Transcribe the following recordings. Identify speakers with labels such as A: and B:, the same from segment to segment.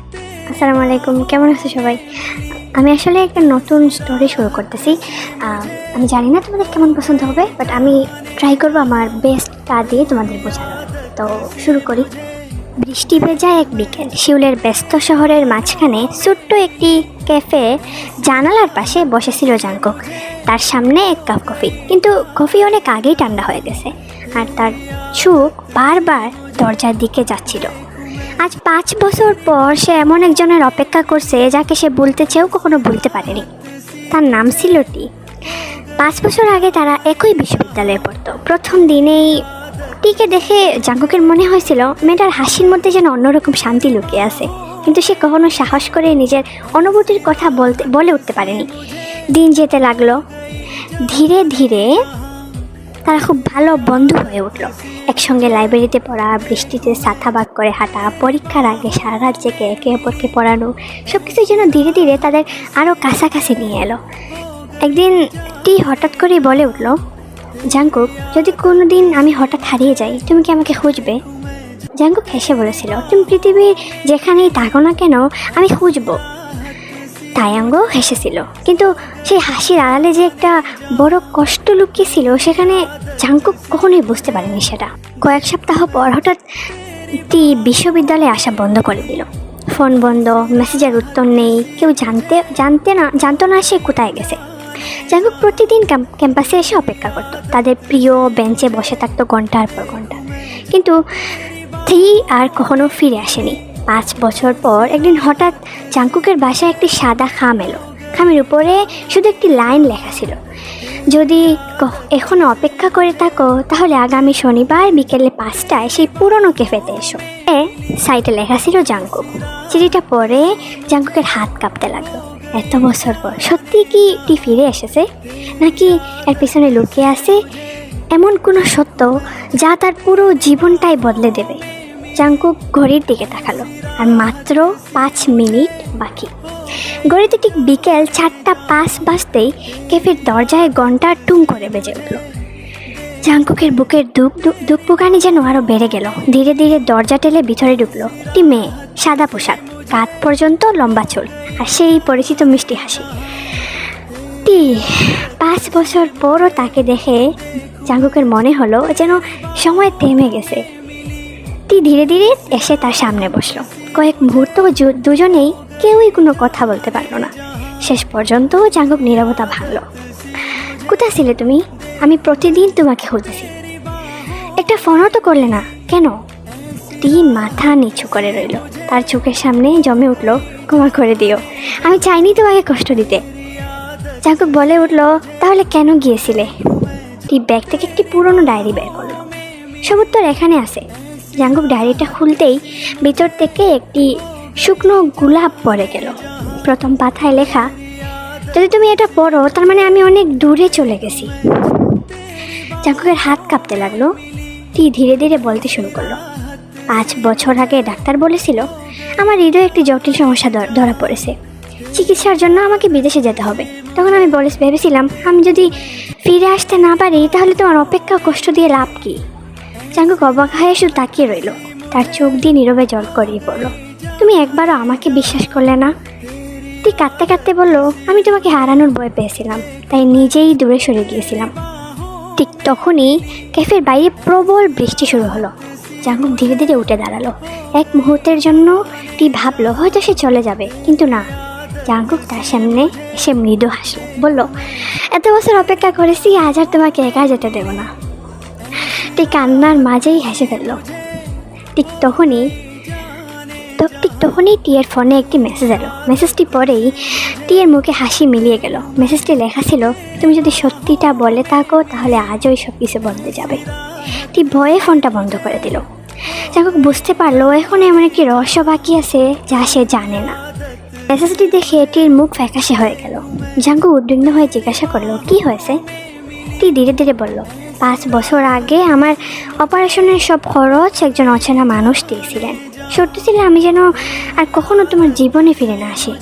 A: আসসালামু আলাইকুম, কেমন আছো সবাই? আমি আসলে একটা নতুন স্টোরি শুরু করতেছি। আমি জানি না তোমাদের কেমন পছন্দ হবে, বাট আমি ট্রাই করবো আমার বেস্টটা দিয়ে তোমাদের বোঝানোর। তো শুরু করি। বৃষ্টি ভেজা এক বিকেল, শিউলের ব্যস্ত শহরের মাঝখানে ছোট্ট একটি ক্যাফে জানালার পাশে বসেছিল জাঙ্কুক। তার সামনে এক কাপ কফি, কিন্তু কফি অনেক আগেই ঠান্ডা হয়ে গেছে, আর তার চোখ বারবার দরজার দিকে যাচ্ছিল। আজ 5 বছর পর সে এমন একজনের অপেক্ষা করছে যাকে সে ভুলতে চেয়েও কখনো ভুলতে পারেনি। তার নাম ছিল টি। 5 বছর আগে তারা একই বিশ্ববিদ্যালয়ে পড়তো। প্রথম দিনেই টিকে দেখে জাঙ্কুকের মনে হয়েছিল মেয়েটার হাসির মধ্যে যেন অন্যরকম শান্তি লুকিয়ে আছে, কিন্তু সে কখনো সাহস করে নিজের অনুভূতির কথা বলে উঠতে পারেনি। দিন যেতে লাগলো, ধীরে ধীরে তারা খুব ভালো বন্ধু হয়ে উঠল। একসঙ্গে লাইব্রেরিতে পড়া, বৃষ্টিতে ছাতা ভাগ করে হাঁটা, পরীক্ষার আগে সারা রাত জেগে একে অপরকে পড়ানো, সব কিছু যেন ধীরে ধীরে তাদের আরও কাছাকাছি নিয়ে এলো। একদিন টি হঠাৎ করেই বলে উঠল, জাঙ্কুক, যদি কোনো দিন আমি হঠাৎ হারিয়ে যাই, তুমি কি আমাকে খুঁজবে? জাঙ্কুক হেসে বলেছিল, তুমি পৃথিবীর যেখানেই থাকো না কেন, আমি খুঁজবো। তায়াঙ্গ হেসেছিল, কিন্তু সেই হাসির আড়ালে যে একটা বড় কষ্ট লুকিয়েছিল সেখানে জাঙ্কুক কখনোই বুঝতে পারেনি সেটা। কয়েক সপ্তাহ পর হঠাৎ টি বিশ্ববিদ্যালয়ে আসা বন্ধ করে দিল। ফোন বন্ধ, মেসেজের উত্তর নেই, কেউ জানতো না সে কোথায় গেছে। জাঙ্কুক প্রতিদিন ক্যাম্পাসে এসে অপেক্ষা করতো, তাদের প্রিয় বেঞ্চে বসে থাকতো ঘন্টার পর ঘন্টা, কিন্তু টি আর কখনো ফিরে আসেনি। 5 বছর পর একদিন হঠাৎ জাঙ্কুকের বাসায় একটি সাদা খাম এলো। খামের উপরে শুধু একটি লাইন লেখা ছিল, যদি এখনও অপেক্ষা করে থাকো তাহলে আগামী শনিবার বিকেলে 5টায় সেই পুরনো ক্যাফেতে এসো। সাইটে লেখা ছিল জাঙ্কুক। চিঠিটা পরে জাঙ্কুকের হাত কাঁপতে লাগলো। এত বছর পর সত্যি কি টি ফিরে এসেছে, নাকি এর পিছনে লুকিয়ে আছে এমন কোনো সত্য যা তার পুরো জীবনটাই বদলে দেবে? জাঙ্কুক ঘড়ির দিকে তাকালো, আর মাত্র 5 মিনিট বাকি। ঘড়িতে ঠিক বিকেল 4:05 বাজতেই ক্যাফের দরজায় ঘন্টা টুং করে বেজে উঠল। জাঙ্কুকের বুকের দুঃখপুকানি যেন আরও বেড়ে গেল। ধীরে ধীরে দরজা টেলে ভিতরে ঢুকলো একটি মেয়ে, সাদা পোশাক, কাঁধ পর্যন্ত লম্বা চুল, আর সেই পরিচিত মিষ্টি হাসি। 5 বছর পরও তাকে দেখে জাঙ্কুকের মনে হলো যেন সময় থেমে গেছে। ধীরে ধীরে এসে তার সামনে বসলো। কয়েক মুহূর্ত দুজনেই কেউই কোনো কথা বলতে পারলো না। শেষ পর্যন্ত জাঙ্কুক নীরবতা ভাঙল। কোথায় ছিলে তুমি? আমি প্রতিদিন তোমাকে খুঁজেছি। একটা ফোনও তো করলে না কেন? টি মাথা নিচু করে রইল। তার চোখের সামনে জমে উঠল, ক্ষমা করে দিও, আমি চাইনি তোমাকে কষ্ট দিতে। জাঙ্কুক বলে উঠল, তাহলে কেন গিয়েছিলে? টি ব্যাগ থেকে একটি পুরনো ডায়েরি বের করলো। সব উত্তর এখানে আছে। জাঙ্কুক ডায়েরিটা খুলতেই ভিতর থেকে একটি শুকনো গোলাপ পড়ে গেল। প্রথম পাতায় লেখা, যদি তুমি এটা পড়ো তার মানে আমি অনেক দূরে চলে গেছি। জাঙ্কুকের হাত কাঁপতে লাগলো। টি ধীরে ধীরে বলতে শুরু করলো, 5 বছর আগে ডাক্তার বলেছিল আমার হৃদয়ে একটি জটিল সমস্যা ধরা পড়েছে। চিকিৎসার জন্য আমাকে বিদেশে যেতে হবে। তখন আমি ভেবেছিলাম আমি যদি ফিরে আসতে না পারি তাহলে তোমার অপেক্ষা কষ্ট দিয়ে লাভ কী? জাঙ্কুক অবাক হয়ে শুধু তাকিয়ে রইল। তার চোখ দিয়ে নীরবে জল গড়িয়ে পড়ল। তুমি একবারও আমাকে বিশ্বাস করলে না? তুই কাঁদতে কাঁদতে বলল, আমি তোমাকে হারানোর ভয় পেয়েছিলাম, তাই নিজেই দূরে সরে গিয়েছিলাম। ঠিক তখনই ক্যাফের বাইরে প্রবল বৃষ্টি শুরু হলো। জাঙ্কুক ধীরে ধীরে উঠে দাঁড়ালো। এক মুহূর্তের জন্য টি ভাবলো হয়তো সে চলে যাবে, কিন্তু না। জাঙ্কুক তার সামনে এসে মৃদু হাসলো, বলল, এত বছর অপেক্ষা করেছি, আজ আর তোমাকে একা যেতে দেব না। ঠিক কান্নার মাঝেই হেসে ফেলল। ঠিক তখনই টিয়ের ফোনে একটি মেসেজ এলো। মেসেজটি পরেই টিয়ের মুখে হাসি মিলিয়ে গেল। মেসেজটি লেখা ছিল, তুমি যদি সত্যিটা বলে থাকো তাহলে আজই সব কিছু বদলে যাবে। টি ভয়ে ফোনটা বন্ধ করে দিল। জাঙ্কুক বুঝতে পারলো এখন এমন একটি রহস্য বাকি আছে যা সে জানে না। মেসেজটি দেখে টির মুখ ফ্যাকাশে হয়ে গেল। জাঙ্কুক উদ্বিগ্ন হয়ে জিজ্ঞাসা করলো, কি হয়েছে? টি ধীরে ধীরে বলল, 5 বছর আগে আমার অপারেশনের সব খরচ একজন অচেনা মানুষ দিয়েছিলেন। সত্যি ছিল আমি যেন আর কখনো তোমার জীবনে ফিরে না আসি।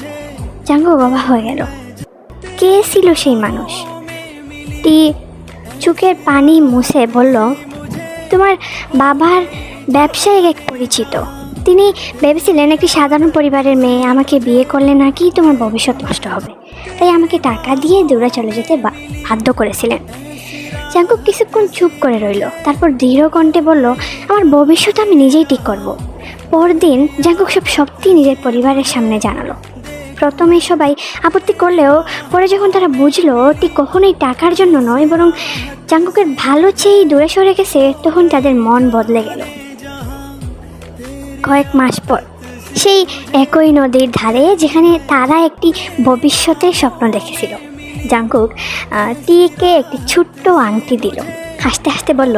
A: জাঙ্কুক অবাক হয়ে গেল। কে ছিল সেই মানুষ? টি চোখের পানি মুছে বলল, তোমার বাবার ব্যবসায়িক এক পরিচিত। তিনি ভেবেছিলেন একটি সাধারণ পরিবারের মেয়ে আমাকে বিয়ে করলে নাকি তোমার ভবিষ্যৎ নষ্ট হবে, তাই আমাকে টাকা দিয়ে দূরে চলে যেতে বাধ্য করেছিলেন। জাঙ্কুক কিছুক্ষণ চুপ করে রইল, তারপর দৃঢ় কণ্ঠে বলল, আমার ভবিষ্যৎ আমি নিজেই ঠিক করব। পরদিন জাঙ্কুক সব সত্যি নিজের পরিবারের সামনে জানালো। প্রথমে সবাই আপত্তি করলেও পরে যখন তারা বুঝলো ঠিক কখনোই টাকার জন্য নয়, বরং জাঙ্কুকের ভালো চেয়েই দূরে সরে গেছে, তখন তাদের মন বদলে গেল। কয়েক মাস পর সেই একই নদীর ধারে, যেখানে তারা একটি ভবিষ্যতের স্বপ্ন দেখেছিল, জাঙ্কুক টিকে একটি ছোট্ট আংটি দিল। হাসতে হাসতে বলল,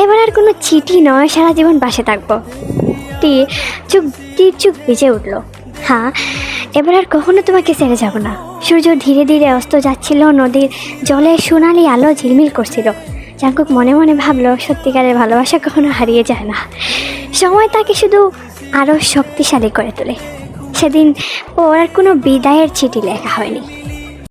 A: এবার আর কোনো চিঠি নয়, সারা জীবন পাশে থাকবো। টির চুপ ভিজে উঠল। হ্যাঁ, এবার আর কখনো তোমাকে ছেড়ে যাব না। সূর্য ধীরে ধীরে অস্ত যাচ্ছিল, নদীর জলে সোনালি আলো ঝিলমিল করছিল। জাঙ্কুক মনে মনে ভাবলো, সত্যিকারের ভালোবাসা কখনো হারিয়ে যায় না, সময় তাকে শুধু আরও শক্তিশালী করে তোলে। সেদিন ওর আর কোনো বিদায়ের চিঠি লেখা হয়নি,